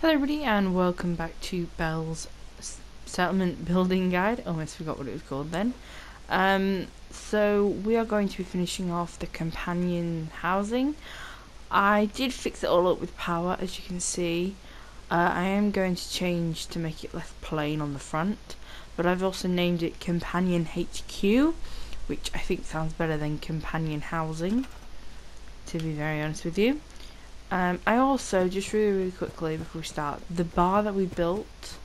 Hello everybody and welcome back to Belle's Settlement Building Guide. Almost forgot what it was called then. So we are going to be finishing off the companion housing. I did fix it all up with power, as you can see. I am going to change to make it less plain on the front, but I've also named it Companion HQ, which I think sounds better than Companion Housing, to be very honest with you. I also, just really quickly before we start, the bar that we built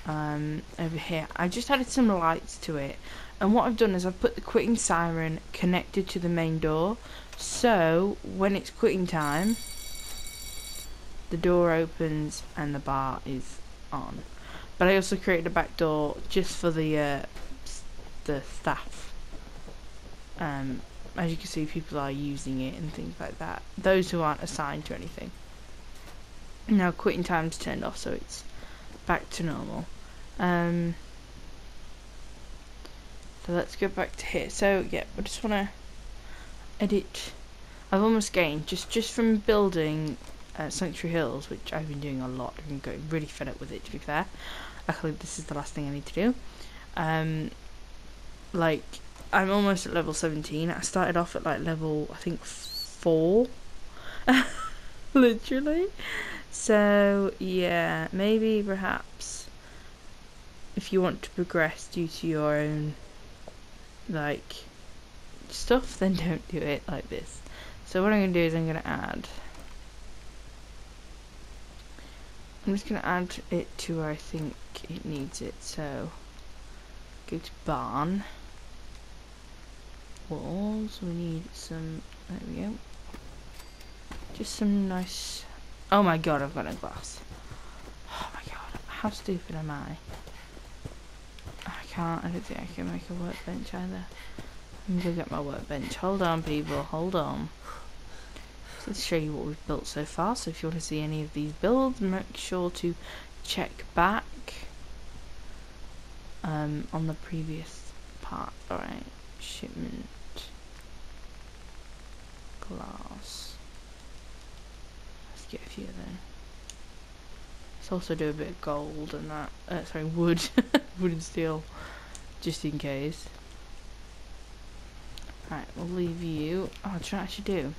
over here, I just added some lights to it, and what I've done is I've put the quitting siren connected to the main door, so when it's quitting time, the door opens and the bar is on. But I also created a back door just for the staff. As you can see, people are using it and things like that. Those who aren't assigned to anything. Now quitting time's turned off, so it's back to normal. So let's go back to here. So yeah, I just want to edit. I've almost gained just from building Sanctuary Hills, which I've been doing a lot. I've been getting really fed up with it, to be fair. Actually, this is the last thing I need to do. Like, I'm almost at level 17. I started off at like level, I think, 4. Literally. So, yeah, maybe perhaps if you want to progress due to your own, like, stuff, then don't do it like this. So what I'm going to do is I'm just going to add it to where I think it needs it. So, go to barn. Walls, we need some, there we go, just some nice, oh my god, I've got no glass. Oh my god, how stupid am I? I don't think I can make a workbench either. I'm gonna get my workbench. Hold on people, hold on. So let's show you what we've built so far. So if you want to see any of these builds, make sure to check back on the previous part. Alright, shipment. Glass. Let's get a few then. Let's also do a bit of gold and that. Sorry, wood. Wood and steel. Just in case. Alright, we'll leave you. Oh, what should I actually do?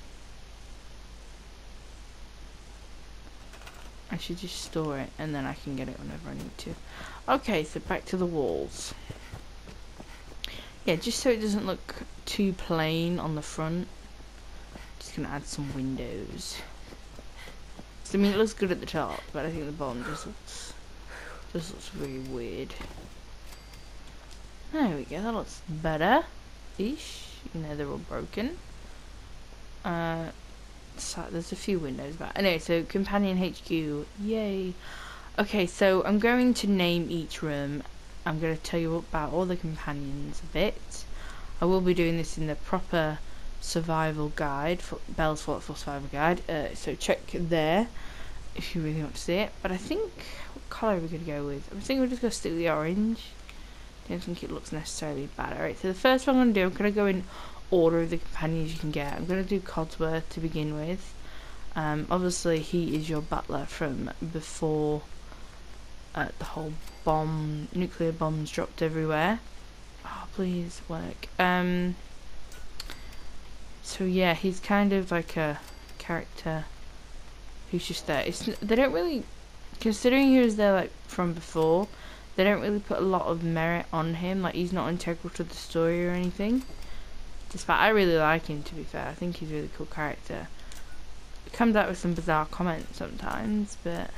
I should just store it and then I can get it whenever I need to. Okay, so back to the walls. Yeah, just so it doesn't look too plain on the front. Gonna add some windows. So, I mean, it looks good at the top, but I think the bottom just looks really weird. There we go. That looks better-ish. You know, they're all broken. So there's a few windows back. Anyway, so Companion HQ. Yay. Okay, so I'm going to name each room. I'm going to tell you about all the companions a bit. I will be doing this in the proper survival guide, for Belle's Fallout 4 survival guide, so check there if you really want to see it. But I think, what colour are we going to go with? I think we're just going to stick with the orange. Don't think it looks necessarily bad. Alright, so the first one I'm going to do, I'm going to go in order of the companions you can get. I'm going to do Codsworth to begin with. Obviously he is your butler from before the whole nuclear bombs dropped everywhere. Oh, please work. So yeah, he's kind of like a character who's just there. They don't really, considering he was there like from before, they don't really put a lot of merit on him. Like, he's not integral to the story or anything. Despite I really like him, to be fair. I think he's a really cool character. He comes out with some bizarre comments sometimes, but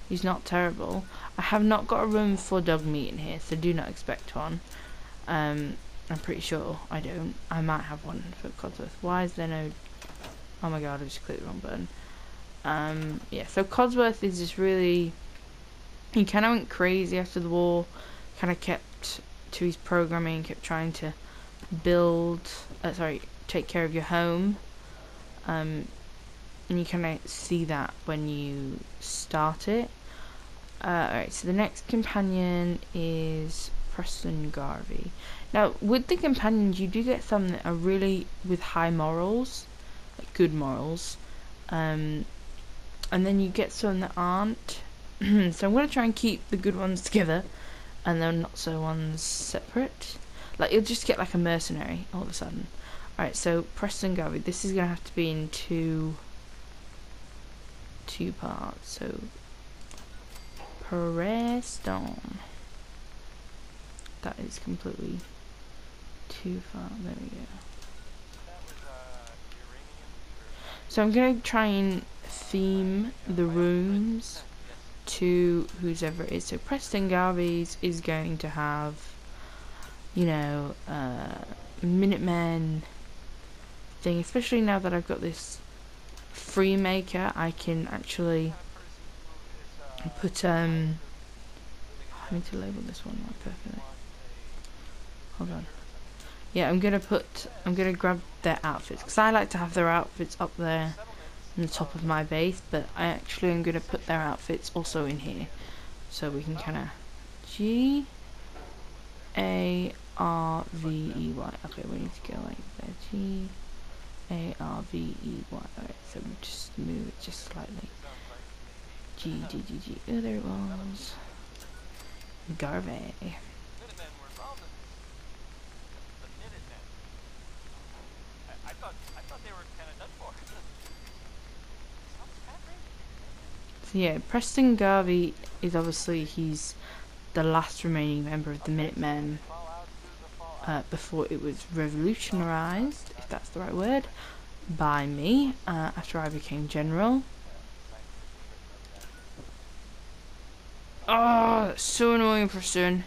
he's not terrible. I have not got a room for dog meat in here, so do not expect one. I'm pretty sure I don't. I might have one for Codsworth. Why is there no... Oh my god, I just clicked the wrong button. Yeah, so Codsworth is just really... He kind of went crazy after the war. Kind of kept to his programming, kept trying to build... take care of your home. And you kind of see that when you start it. Alright, so the next companion is Preston Garvey. Now, with the companions, you do get some that are really with high morals, like good morals. and then you get some that aren't. So I'm gonna try and keep the good ones together, and the not so ones separate. Like you'll just get like a mercenary all of a sudden. Alright, so Preston Garvey, this is gonna have to be in two parts. So Preston. That is completely too far. There we go. So I'm gonna try and theme the rooms to whoever it is. So Preston Garvey's is going to have, you know, Minutemen thing. Especially now that I've got this free maker, I can actually put I need to label this one right perfectly. Hold on. Yeah, I'm gonna grab their outfits because I like to have their outfits up there on the top of my base, but I actually am gonna put their outfits also in here, so we can kind of Garvey. Okay, we need to go like that. Garvey. Alright, so we just move it just slightly. Oh, there it was. Garvey. So yeah, Preston Garvey is obviously, he's the last remaining member of the Minutemen before it was revolutionarized, if that's the right word, by me after I became general. Oh, that's so annoying, Preston.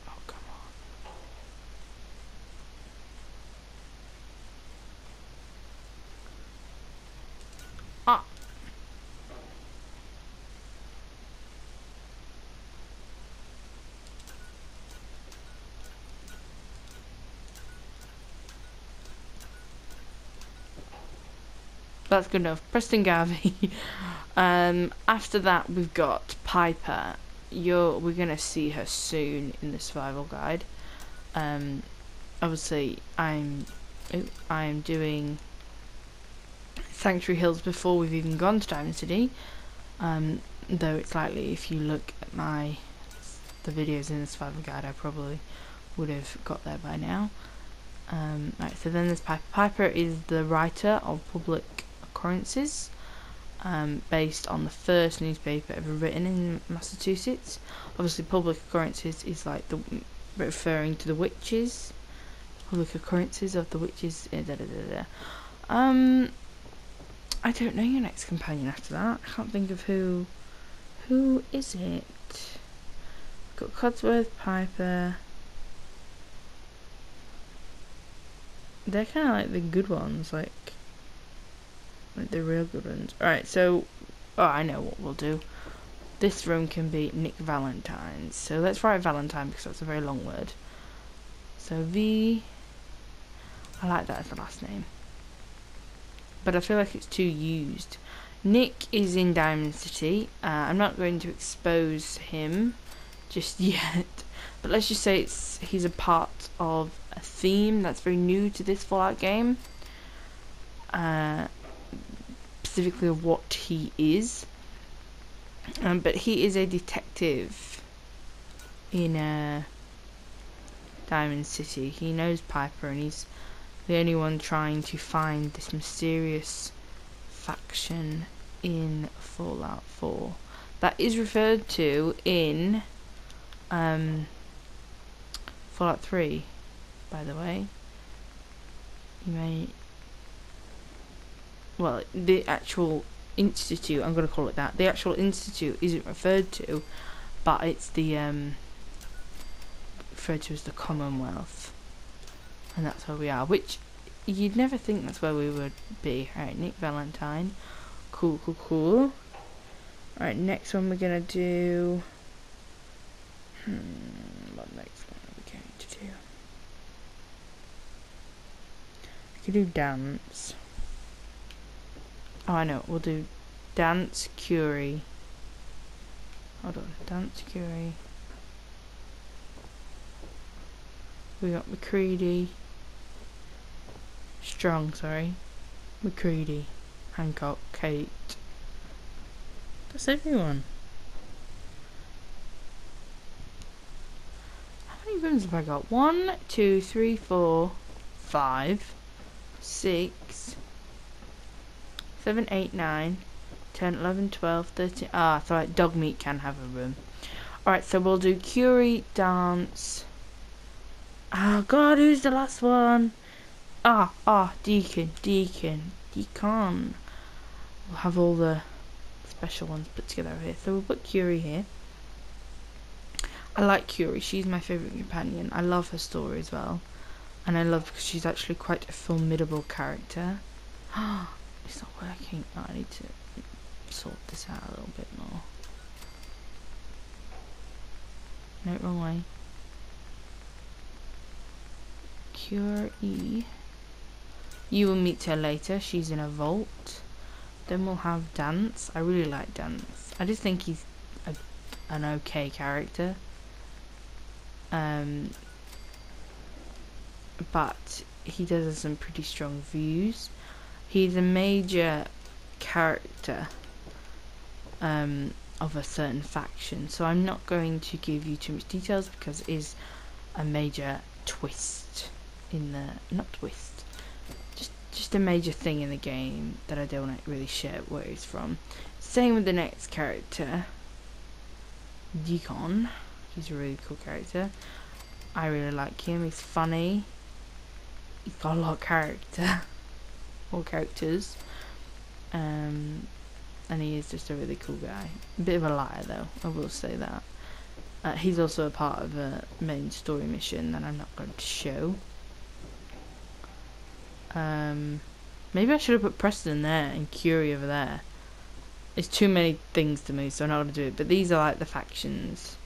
Oh, come on. Ah. That's good enough. Preston Garvey. After that, we've got Piper. We're gonna see her soon in the survival guide. Obviously, I'm doing Sanctuary Hills before we've even gone to Diamond City. Though it's likely if you look at the videos in the survival guide, I probably would have got there by now. Right, so then there's Piper. Piper is the writer of public occurrences, based on the first newspaper ever written in Massachusetts. Obviously, public occurrences is like referring to the witches. Public occurrences of the witches. I don't know your next companion after that. I can't think of who. Who is it? Got Codsworth, Piper. They're kind of like the good ones, like the real good ones. Alright, so, I know what we'll do. This room can be Nick Valentine's. So let's write Valentine because that's a very long word. So I like that as the last name. But I feel like it's too used. Nick is in Diamond City. I'm not going to expose him just yet. But let's just say he's a part of a theme that's very new to this Fallout game. Specifically of what he is. But he is a detective in Diamond City. He knows Piper and he's the only one trying to find this mysterious faction in Fallout 4 that is referred to in Fallout 3, by the way. You may... Well, the actual institute, I'm going to call it that, the actual institute isn't referred to, but it's the referred to as the Commonwealth, and that's where we are, which you'd never think that's where we would be. Alright, Nick Valentine, cool. Alright, next one we're going to do, what next one are we going to do? We could do dance. Oh, I know, we'll do Dance Curie. Hold on, Dance Curie. We got McCready, Strong, sorry. McCready. Hancock. Kate. That's everyone. How many rooms have I got? 1, 2, 3, 4, 5, 6, 7, 8, 9, 10, 11, 12, 13. Ah, so like dog meat can have a room. Alright, so we'll do Curie, dance. Oh god, who's the last one? Deacon. We'll have all the special ones put together over here. So we'll put Curie here. I like Curie, she's my favourite companion. I love her story as well. And I love because she's actually quite a formidable character. It's not working. Oh, I need to sort this out a little bit more. No, wrong way. Curie. You will meet her later. She's in a vault. Then we'll have Dance. I really like Dance. I just think he's an okay character. But he does have some pretty strong views. He's a major character of a certain faction, so I'm not going to give you too much details because it is a major twist in the just a major thing in the game that I don't want to really share where he's from. Same with the next character, Deacon. He's a really cool character. I really like him. He's funny. He's got a lot of character. Or characters. And he is just a really cool guy. A bit of a liar though, I will say that. He's also a part of a main story mission that I'm not going to show. Maybe I should have put Preston there and Curie over there. It's too many things to me, so I'm not going to do it. But these are like the factions.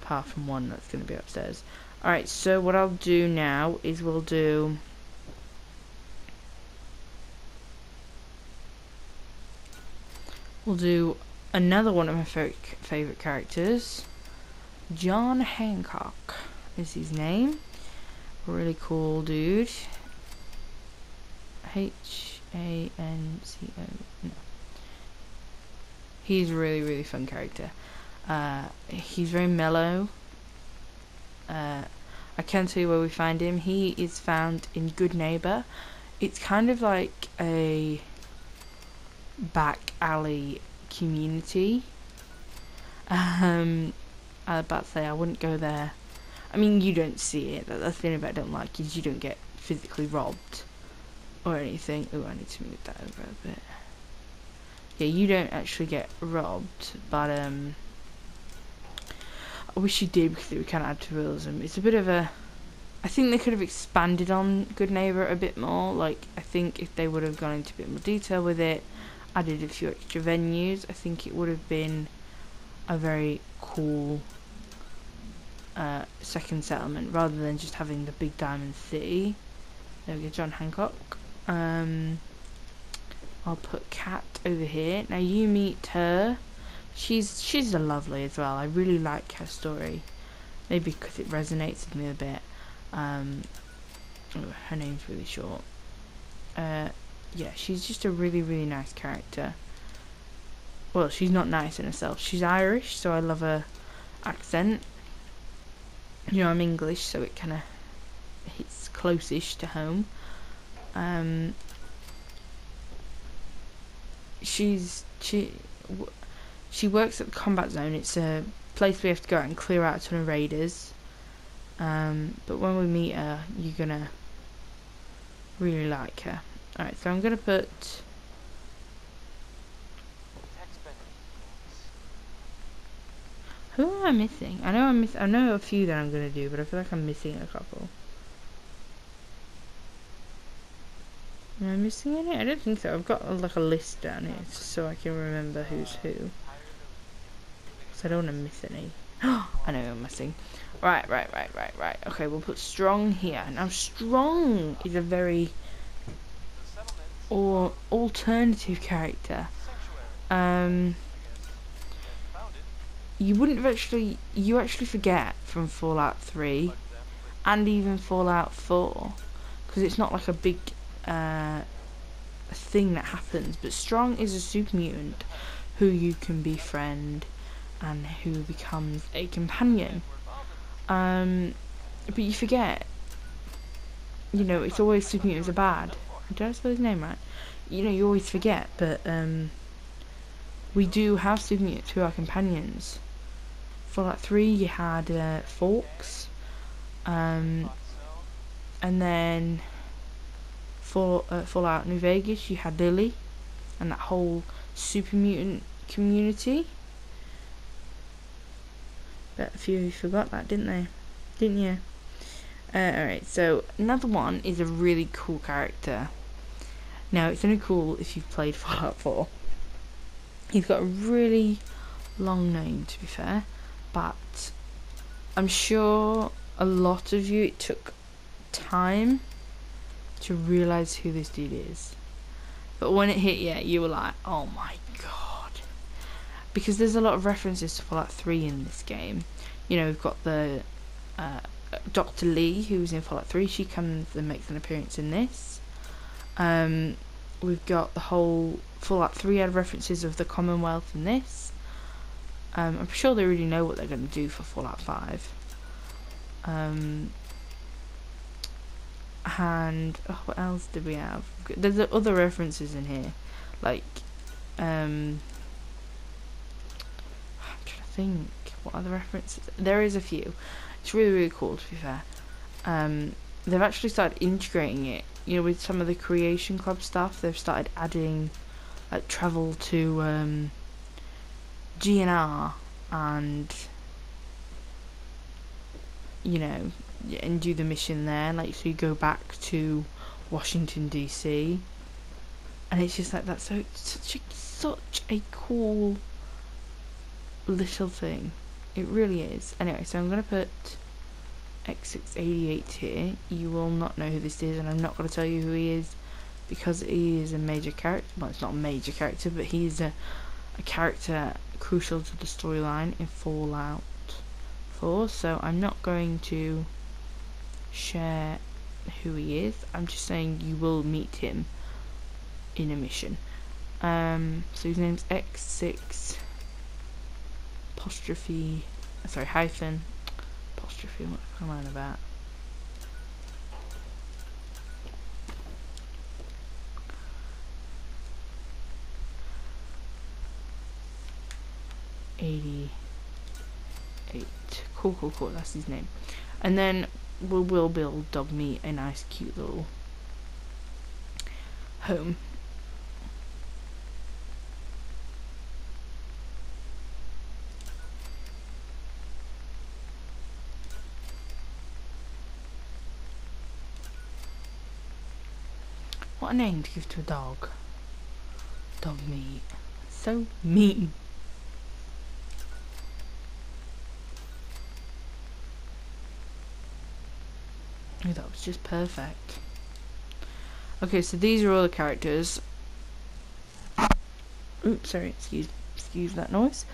Apart from one that's going to be upstairs. Alright, so what I'll do now is we'll do... another one of my favourite characters. John Hancock is his name. Really cool dude. Hanco. No. He's a really, really fun character. He's very mellow. I can tell you where we find him. He is found in Good Neighbor. It's kind of like a back alley community. I was about to say I wouldn't go there. I mean, you don't see it. That's the only bit I don't like, is you don't get physically robbed or anything. Oh, I need to move that over a bit. Yeah, you don't actually get robbed, but I wish you did because it would kind of add to realism. It's a bit of a... I think they could have expanded on Good Neighbor a bit more. Like, I think if they would have gone into a bit more detail with it, added a few extra venues, I think it would have been a very cool second settlement, rather than just having the big diamond city. There we go, John Hancock. I'll put Kat over here. Now you meet her. She's a lovely as well. I really like her story. Maybe because it resonates with me a bit. Her name's really short. Yeah, she's just a really, really nice character. Well, she's not nice in herself. She's Irish, so I love her accent. You know, I'm English, so it kind of hits close-ish to home. She works at the combat zone. It's a place we have to go out and clear out a ton of raiders. But when we meet her, you're gonna really like her. Alright, so I'm gonna put... Who am I missing? I know a few that I'm gonna do, but I feel like I'm missing a couple. Am I missing any? I don't think so. I've got like a list down here just so I can remember who's who. So I don't want to miss any. I know who I'm missing. Right. Okay, we'll put Strong here. Now Strong is a very alternative character. You actually forget from Fallout 3 and even Fallout 4, because it's not like a big thing that happens, but Strong is a super mutant who you can befriend and who becomes a companion. But you forget, you know, it's always super mutants are bad. Did I spell his name right? You know, you always forget, but we do have super mutants who are companions. Fallout 3 you had Forks, and then for Fallout New Vegas you had Lily and that whole super mutant community. Bet a few of you forgot that, didn't they? Didn't you? Alright, so another one is a really cool character. Now, it's only cool if you've played Fallout 4. He's got a really long name, to be fair, but I'm sure a lot of you, it took time to realise who this dude is. But when it hit you, you were like, oh my god. Because there's a lot of references to Fallout 3 in this game. You know, we've got the Dr. Lee, who's in Fallout 3. She comes and makes an appearance in this. We've got the whole Fallout 3 had references of the Commonwealth in this. I'm sure they already know what they're going to do for Fallout 5. And what else did we have? There's other references in here, like I'm trying to think what other references. There is a few. It's really cool, to be fair. They've actually started integrating it, you know, with some of the Creation Club stuff. They've started adding like travel to GNR and you know, and do the mission there, like, so you go back to Washington DC, and it's just like that's such a cool little thing. It really is. Anyway, so I'm gonna put X688 here. You will not know who this is, and I'm not gonna tell you who he is because he is a major character. Well, it's not a major character, but he's a character crucial to the storyline in Fallout 4. So I'm not going to share who he is. I'm just saying you will meet him in a mission. So his name's X6 apostrophe, sorry, hyphen apostrophe, what am I on about? '88. Cool, that's his name. And then we'll build Dogmeat a nice cute little home. What a name to give to a dog. Dogmeat. So mean. Oh, that was just perfect. Okay, so these are all the characters. Oops, sorry, excuse that noise.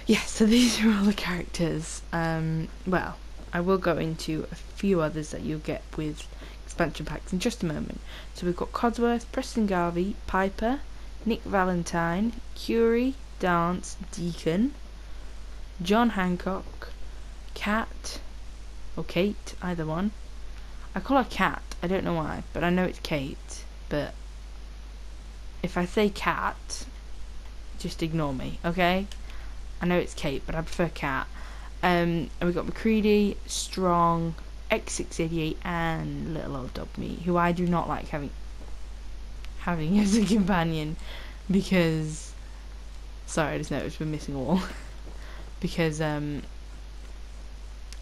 Yeah, so these are all the characters. Well, I will go into a few others that you'll get with expansion packs in just a moment. So we've got Codsworth, Preston Garvey, Piper, Nick Valentine, Curie, Dance, Deacon, John Hancock, Kat, or Kate, either one. I call her Kat, I don't know why, but I know it's Kate. But if I say Kat, just ignore me, okay? I know it's Kate, but I prefer Kat. And we've got McCready, Strong, X688, and little old Dogmeat, who I do not like having as a companion, because sorry, I just noticed we're missing a wall. Because I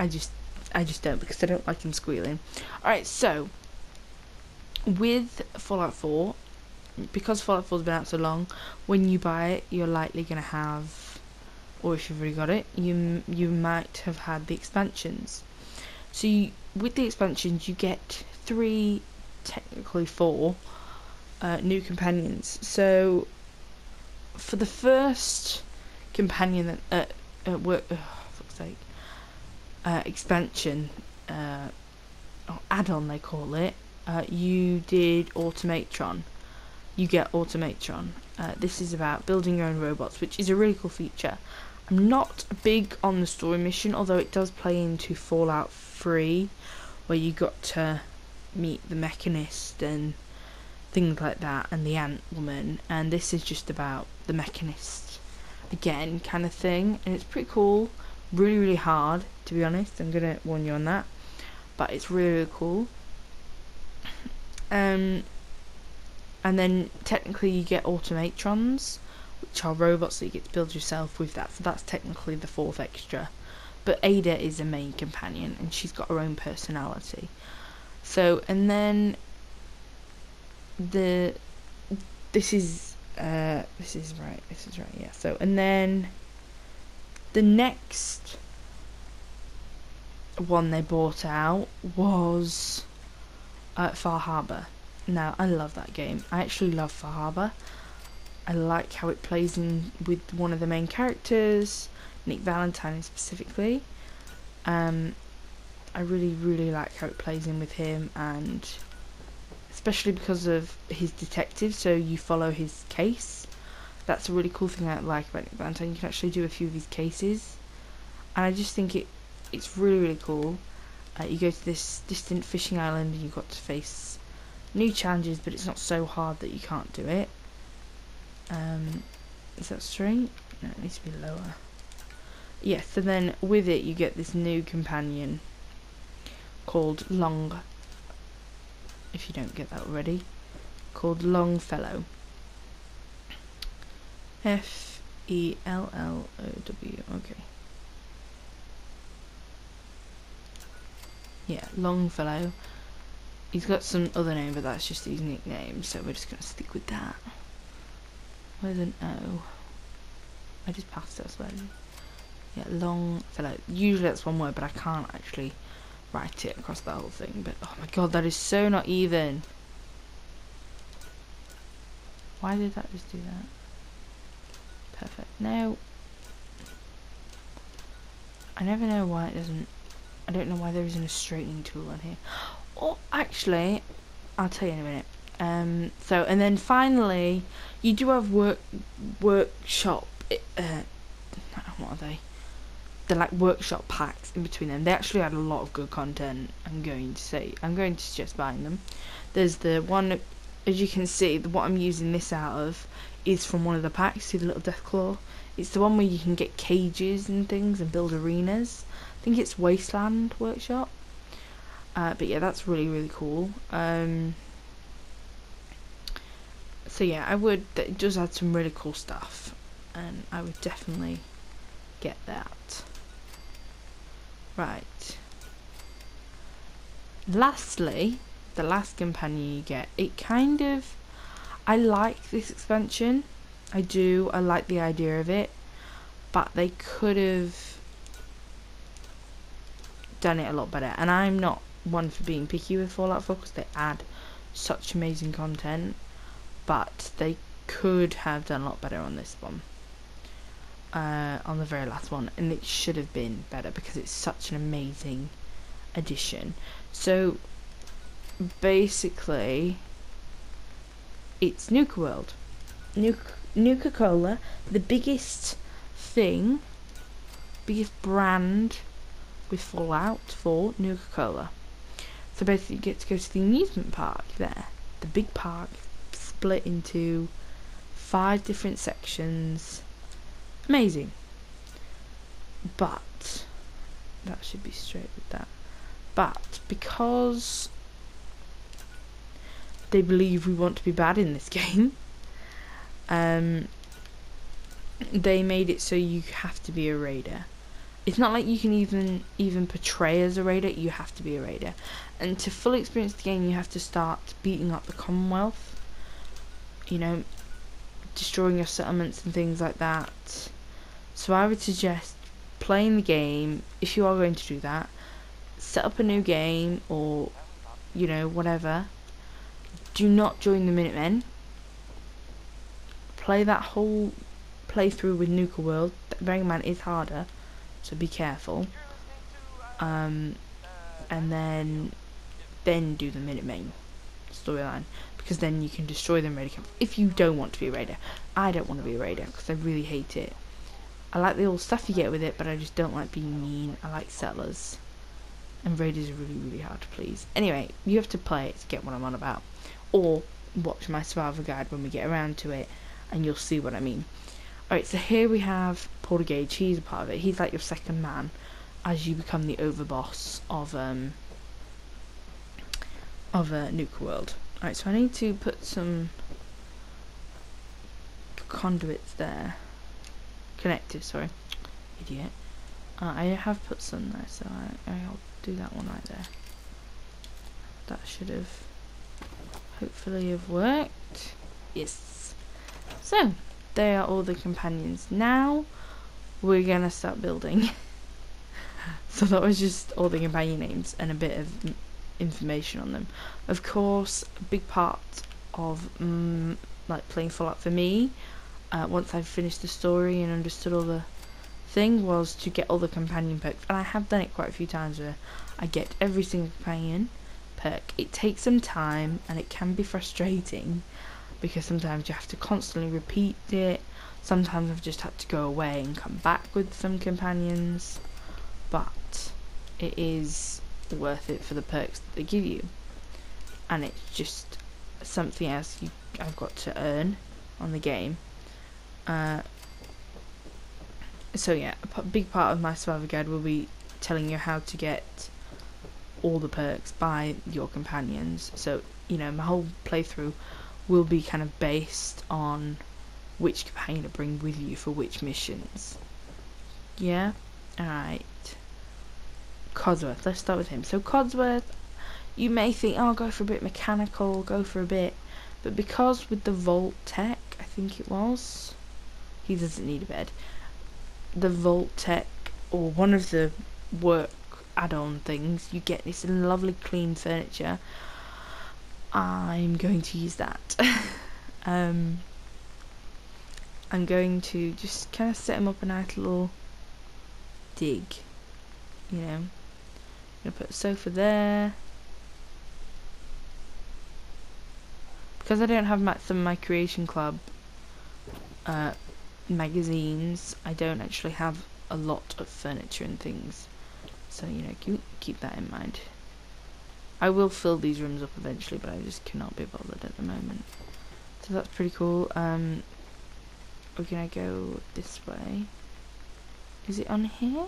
just don't, because I don't like him squealing. Alright, so with Fallout 4, because Fallout 4's been out so long, when you buy it, you're likely going to have, or if you've already got it, you might have had the expansions. So with the expansions, you get 3, technically 4, new companions. So for the first companion that fuck's sake, expansion, or add-on they call it, you did Automatron. You get Automatron. This is about building your own robots, which is a really cool feature. I'm not big on the story mission, although it does play into Fallout 3, where you got to meet the Mechanist and things like that, and the Ant Woman, and this is just about the Mechanist again, kind of thing, and it's pretty cool. Really, really hard, to be honest. I'm gonna warn you on that, but it's really, really cool. And then technically you get Automatrons, which are robots that you get to build yourself with that. So that's technically the fourth extra. But Ada is a main companion, and she's got her own personality. So, and then this is right, yeah. So, and then the next one they brought out was Far Harbor. Now, I love that game. I actually love Far Harbor. I like how it plays in with one of the main characters, Nick Valentine specifically. I really, really like how it plays in with him, and especially because of his detective, so you follow his case. That's a really cool thing I like about Nick Valentine. You can actually do a few of his cases, and I just think it's really, really cool. You go to this distant fishing island and you've got to face new challenges, but it's not so hard that you can't do it. Is that straight? No, it needs to be lower. Yes, so then with it you get this new companion called Long, if you don't get that already, called Longfellow. Fellow, okay. Yeah, Longfellow. He's got some other name, but that's just his nickname, so we're just going to stick with that. Where's an O? I just passed it, slightly. Yeah, Longfellow. Usually that's one word, but I can't actually write it across the whole thing. But oh my god, that is so not even. Why did that just do that? Perfect. Now, I never know why it doesn't. I don't know why there isn't a straightening tool on here. Oh, actually, I'll tell you in a minute. So, and then finally, you do have workshop. What are they? They're like workshop packs in between them. They actually had a lot of good content. I'm going to suggest buying them. There's the one, as you can see, what I'm using this out of is from one of the packs. See the little Deathclaw? It's the one where you can get cages and things and build arenas. I think it's Wasteland Workshop. But yeah, that's really, really cool. So yeah, it does add some really cool stuff, and I would definitely get that. Right. Lastly, the last companion you get, I like this expansion. I like the idea of it, but they could have done it a lot better, and I'm not one for being picky with Fallout 4 because they add such amazing content, but they could have done a lot better on this one, on the very last one, and it should have been better because it's such an amazing addition. So basically it's Nuka World, Nuka-Cola, the biggest brand with Fallout 4, Nuka-Cola. So basically you get to go to the amusement park there. The big park split into 5 different sections. Amazing. But that should be straight with that. But because they believe we want to be bad in this game, they made it so you have to be a raider. It's not like you can even portray as a raider. You have to be a raider, and to fully experience the game, you have to start beating up the Commonwealth. You know, destroying your settlements and things like that. So I would suggest playing the game if you are going to do that. Set up a new game, or you know, whatever. Do not join the Minutemen. Play that whole playthrough with Nuka World. Bearing in mind, it's harder, so be careful. And then do the Minutemen. storyline, because then you can destroy them raider camp if you don't want to be a raider. I don't want to be a raider because I really hate it. I like the old stuff you get with it, but I just don't like being mean. I like settlers. And raiders are really, really hard to please. Anyway, you have to play it to get what I'm on about. Or watch my survival guide when we get around to it, and you'll see what I mean. Alright, so here we have Portagage. He's a part of it. He's like your second man as you become the overboss of Nuka World. Alright, so I need to put some conduits there. Connectors, sorry. Idiot. I have put some there, so I'll do that one right there. That should have hopefully have worked. Yes. So, they are all the companions. Now, we're gonna start building. So that was just all the companion names and a bit of information on them. Of course, a big part of like playing Fallout for me, once I've finished the story and understood all the thing, was to get all the companion perks, and I have done it quite a few times where I get every single companion perk. It takes some time and it can be frustrating because sometimes you have to constantly repeat it. Sometimes I've just had to go away and come back with some companions, but it is worth it for the perks that they give you, and it's just something else I've got to earn on the game. So yeah, a big part of my survival guide will be telling you how to get all the perks by your companions. So, you know, my whole playthrough will be kind of based on which companion to bring with you for which missions. Yeah? Alright. Codsworth, let's start with him. So Codsworth, you may think, oh, go for a bit mechanical, go for a bit, but because with the Vault Tech, I think it was, he doesn't need a bed. The Vault Tech, or one of the work add-on things, you get this lovely clean furniture. I'm going to use that. I'm going to just kind of set him up a nice little dig, you know. I'm going to put a sofa there. Because I don't have some of my Creation Club magazines, I don't actually have a lot of furniture and things, so you know, keep that in mind. I will fill these rooms up eventually, but I just cannot be bothered at the moment. So that's pretty cool. We're gonna go this way. Is it on here?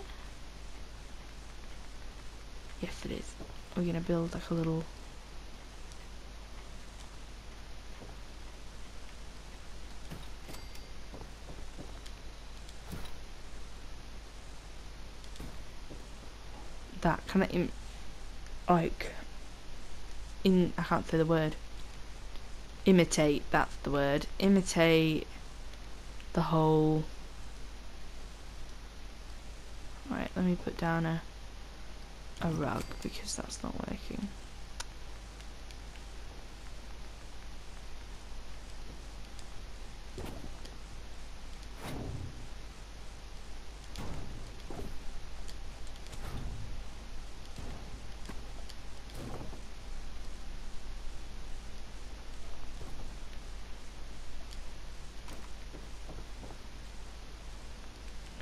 Yes, it is. We're gonna build like a little that kind of I can't say the word. Imitate, that's the word. Imitate the whole. Right, let me put down a rug because that's not working.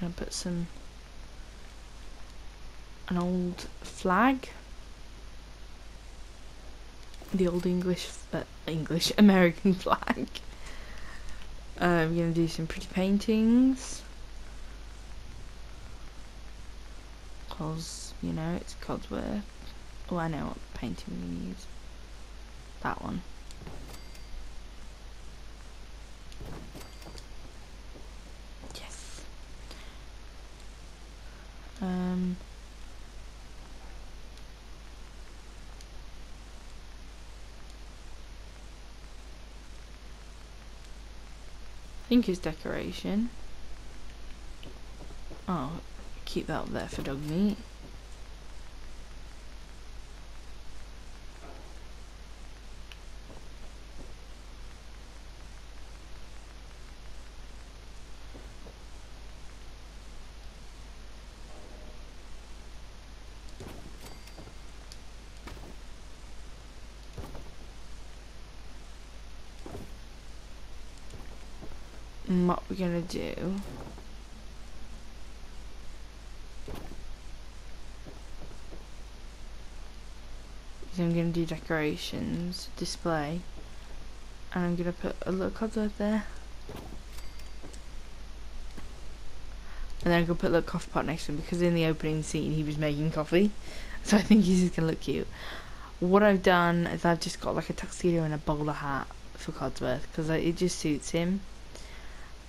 I'm gonna put an old flag, the old English American flag. I'm gonna do some pretty paintings, cause you know it's Codsworth. Oh, I know what painting we're gonna use. That one. Yes. I think it's decoration. Oh, keep that up there for dog meat. And what we're gonna do is I'm gonna do decorations, display, and I'm gonna put a little Codsworth there. And then I'm gonna put a little coffee pot next to him because in the opening scene he was making coffee. So I think he's just gonna look cute. What I've done is I've just got like a tuxedo and a bowler hat for Codsworth because it just suits him.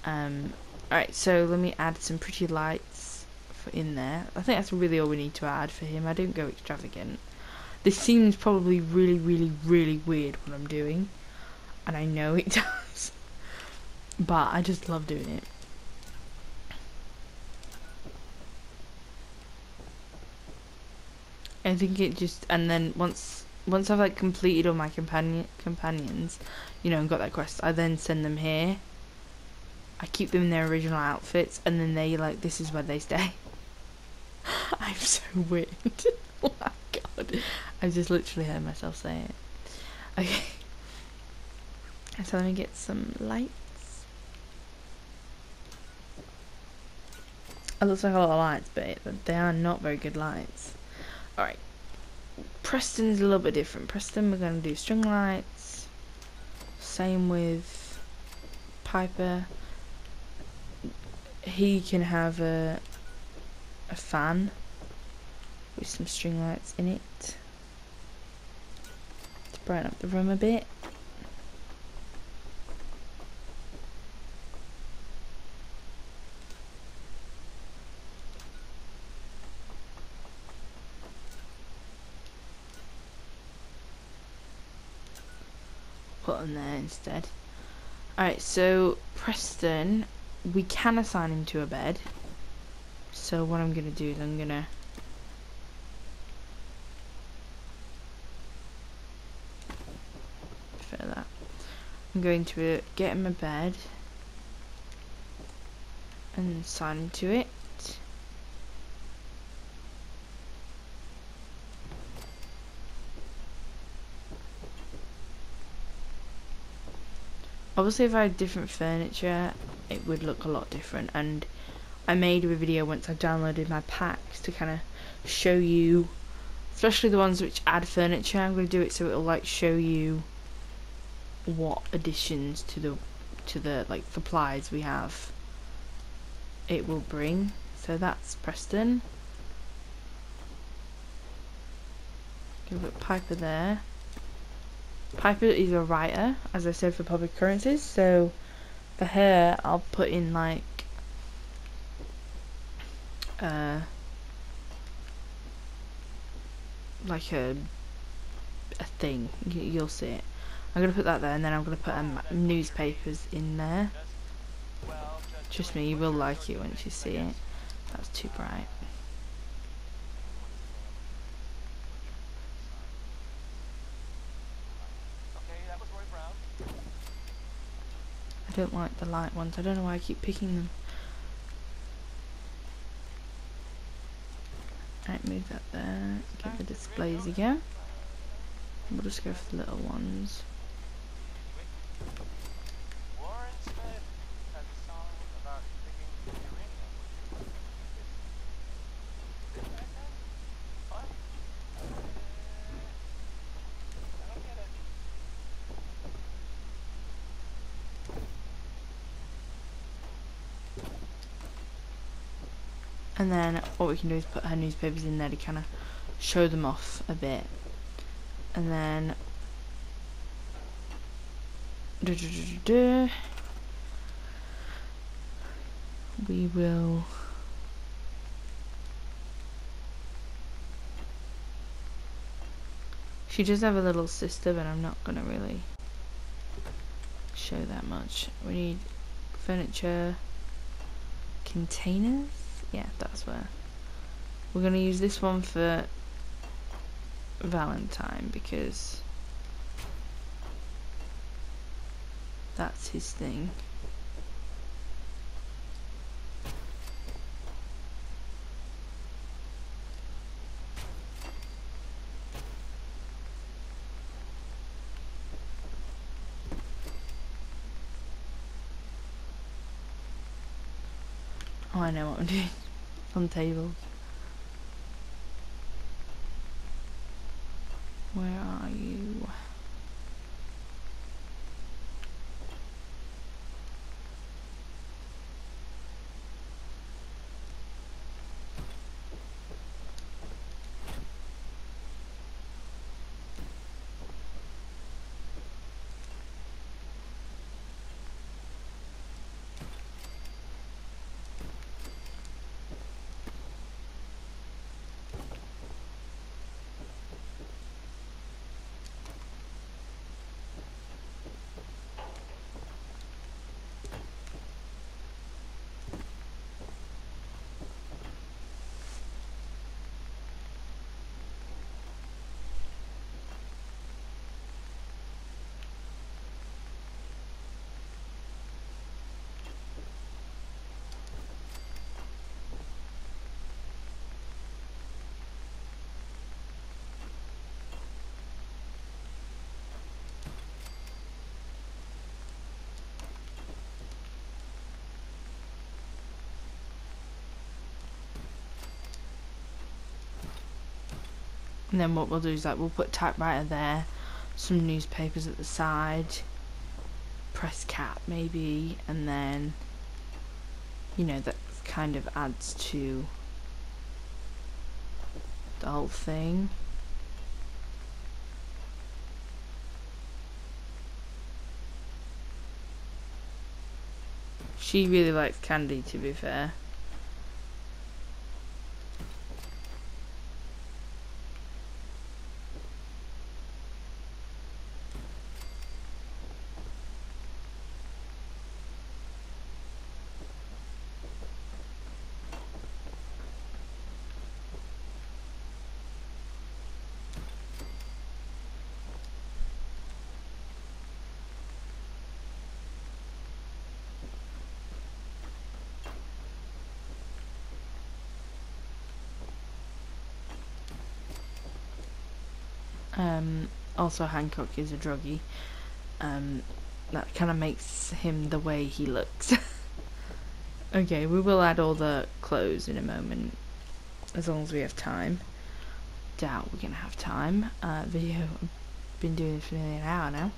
Alright, so let me add some pretty lights in there. I think that's really all we need to add for him. I don't go extravagant. This seems probably really, really, really weird what I'm doing. And I know it does. But I just love doing it. I think it just, and then once I've like completed all my companions, you know, and got that quest, I then send them here. I keep them in their original outfits, and then they like, this is where they stay. I'm so weird. Oh my god, I just literally heard myself say it. Okay, so let me get some lights. It looks like a lot of lights, but they are not very good lights. Alright, Preston is a little bit different. Preston, we're going to do string lights. Same with Piper. He can have a fan with some string lights in it to brighten up the room a bit. Put on there instead. Alright, so Preston, we can assign him to a bed. So what I'm gonna do is I'm gonna defer that. I'm going to get him a bed and assign him to it. Obviously if I had different furniture it would look a lot different, and I made a video once I downloaded my packs to kind of show you, especially the ones which add furniture. I'm going to do it so it'll like show you what additions to the like supplies we have it will bring. So that's Preston. Give it Piper there. Piper is a writer, as I said, for public occurrences, so for her I'll put in like a thing. You'll see it. I'm gonna put that there, and then I'm gonna put newspapers in there. Trust me, you will like it once you see it. That's too bright. I don't like the light ones. I don't know why I keep picking them. Right, move that there. Get the displays again. We'll just go for the little ones. And then what we can do is put her newspapers in there to kind of show them off a bit. And then we will she does have a little sister, but I'm not gonna really show that much. We need furniture containers. Yeah, that's where we're gonna use this one for Valentine because that's his thing. Oh, I know what I'm doing. On tables. Where are you? And then what we'll do is like we'll put typewriter there, some newspapers at the side, press cap maybe, and then you know that kind of adds to the whole thing. She really likes candy, to be fair. Also Hancock is a druggie. That kind of makes him the way he looks. Okay, we will add all the clothes in a moment, as long as we have time. Doubt we're gonna have time. Video, I've been doing this for nearly an hour now.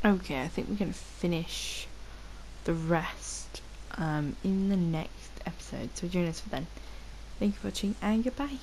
Okay, I think we're gonna finish the rest in the next episode. So join us for then. Thank you for watching and goodbye.